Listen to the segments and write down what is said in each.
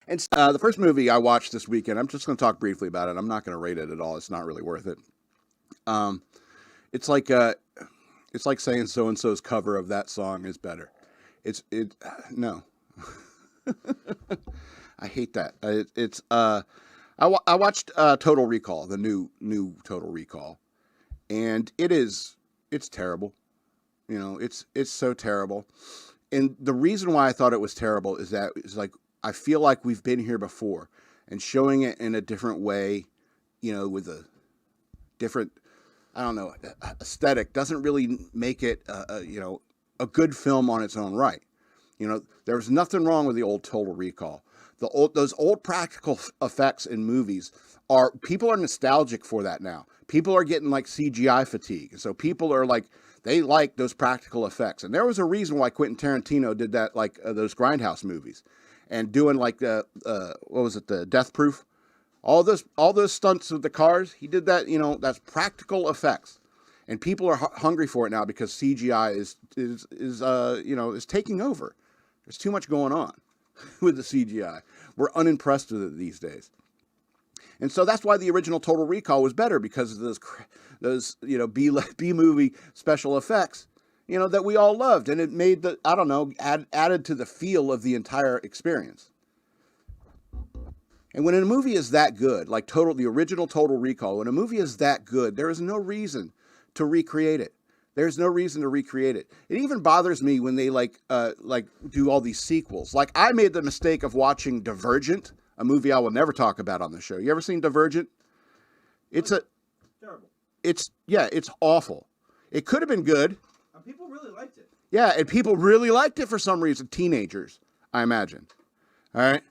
And the first movie I watched this weekend, I'm just going to talk briefly about it. I'm not going to rate it at all. It's not really worth it. Um, it's like it's like saying so and so's cover of that song is better. It no. I hate that. I watched Total Recall, the new Total Recall, and it's terrible. You know, it's so terrible. And the reason why I thought it was terrible is that it's like I feel like we've been here before, and showing it in a different way, you know, with a different, I don't know, aesthetic doesn't really make it a good film on its own right. You know, there's nothing wrong with the old Total Recall. Those old practical effects in movies people are nostalgic for that now. People are getting like CGI fatigue, so people are like they like those practical effects. And there was a reason why Quentin Tarantino did that, like those Grindhouse movies, and doing like what was it, the Death Proof, all those stunts with the cars. He did that. You know, that's practical effects, and people are hungry for it now because CGI is taking over. There's too much going on with the CGI. We're unimpressed with it these days. And so that's why the original Total Recall was better, because of those B movie special effects, you know, that we all loved, and it made added to the feel of the entire experience. And when a movie is that good, like the original Total Recall, when a movie is that good, there is no reason to recreate it. There's no reason to recreate it. It even bothers me when they do all these sequels. Like, I made the mistake of watching Divergent, a movie I will never talk about on the show. You ever seen Divergent? It's terrible. It's awful. It could have been good. And people really liked it. Yeah, and people really liked it for some reason. Teenagers, I imagine. All right.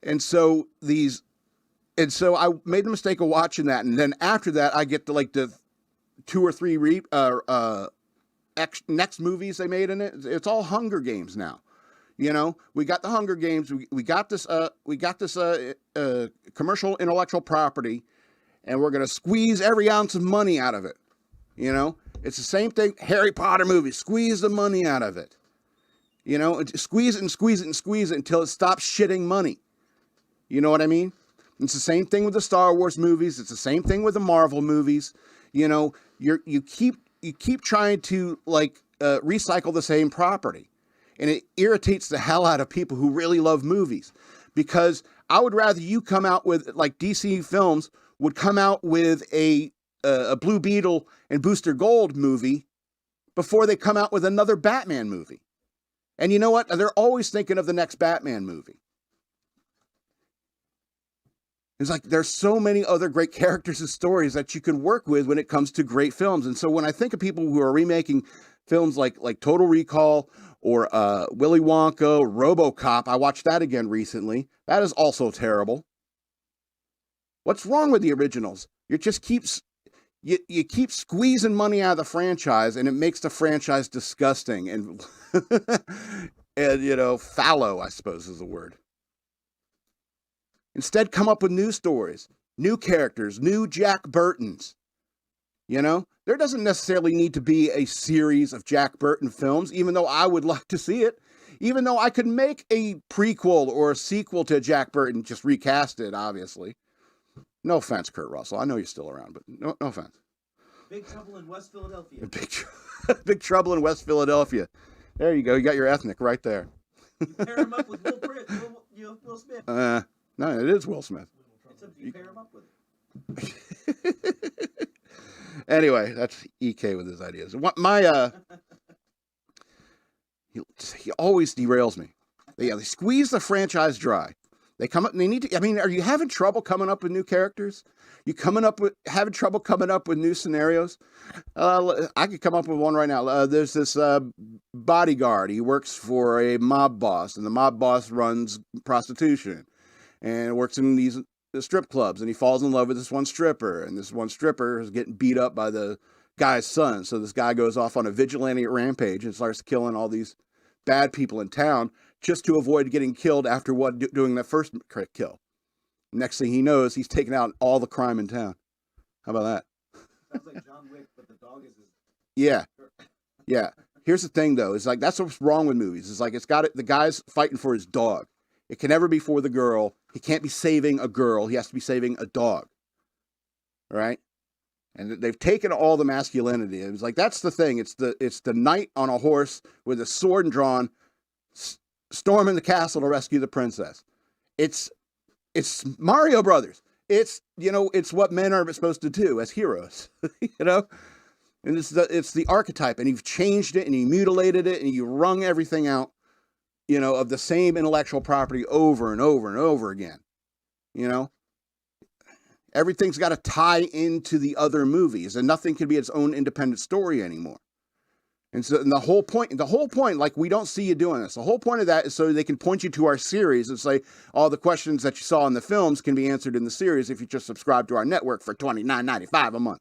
And so I made the mistake of watching that, and then after that, I get to like the 2 or 3 next movies they made in it. It's all Hunger Games now. You know, we got the Hunger Games. We got this commercial intellectual property, and we're gonna squeeze every ounce of money out of it. You know, it's the same thing. Harry Potter movie, squeeze the money out of it. You know, squeeze it and squeeze it and squeeze it until it stops shitting money. You know what I mean? It's the same thing with the Star Wars movies. It's the same thing with the Marvel movies. You know, you keep trying to recycle the same property, and it irritates the hell out of people who really love movies, because I would rather you come out with, like, DC Films would come out with a Blue Beetle and Booster Gold movie before they come out with another Batman movie. And you know what? They're always thinking of the next Batman movie. It's like there's so many other great characters and stories that you can work with when it comes to great films. And so when I think of people who are remaking films like Total Recall or Willy Wonka, RoboCop, I watched that again recently. That is also terrible. What's wrong with the originals? You keep squeezing money out of the franchise, and it makes the franchise disgusting and and fallow, I suppose is the word. Instead, come up with new stories, new characters, new Jack Burtons. You know, there doesn't necessarily need to be a series of Jack Burton films, even though I would like to see it. Even though I could make a prequel or a sequel to Jack Burton, just recast it, obviously. No offense, Kurt Russell. I know you're still around, but no offense. Big Trouble in West Philadelphia. Big Trouble in West Philadelphia. There you go. You got your ethnic right there. You pair him up with Will Smith. No, it is Will Smith. Except you pair him up with it. Anyway, that's EK with his ideas. He always derails me. They squeeze the franchise dry. They come up and they need to. I mean, are you having trouble coming up with new characters? You having trouble coming up with new scenarios? I could come up with one right now. There's this bodyguard. He works for a mob boss, and the mob boss runs prostitution and works in these strip clubs, and he falls in love with this one stripper, and this one stripper is getting beat up by the guy's son. So this guy goes off on a vigilante rampage and starts killing all these bad people in town just to avoid getting killed after doing that first kill. Next thing he knows, he's taking out all the crime in town. How about that? Sounds like John Wick, but the dog is his... Yeah. Here's the thing, though. It's like, that's what's wrong with movies. It's like, the guy's fighting for his dog. It can never be for the girl. He can't be saving a girl. He has to be saving a dog. All right? And they've taken all the masculinity. It was like, that's the thing. It's the knight on a horse with a sword and drawn, storming the castle to rescue the princess. It's Mario Brothers. It's what men are supposed to do as heroes, And it's the archetype, and you've changed it, and you mutilated it, and you wrung everything out, of the same intellectual property over and over and over again. Everything's got to tie into the other movies, and nothing can be its own independent story anymore. And so, the whole point, like, we don't see you doing this. The whole point of that is so they can point you to our series and say, all the questions that you saw in the films can be answered in the series if you just subscribe to our network for $29.95 a month.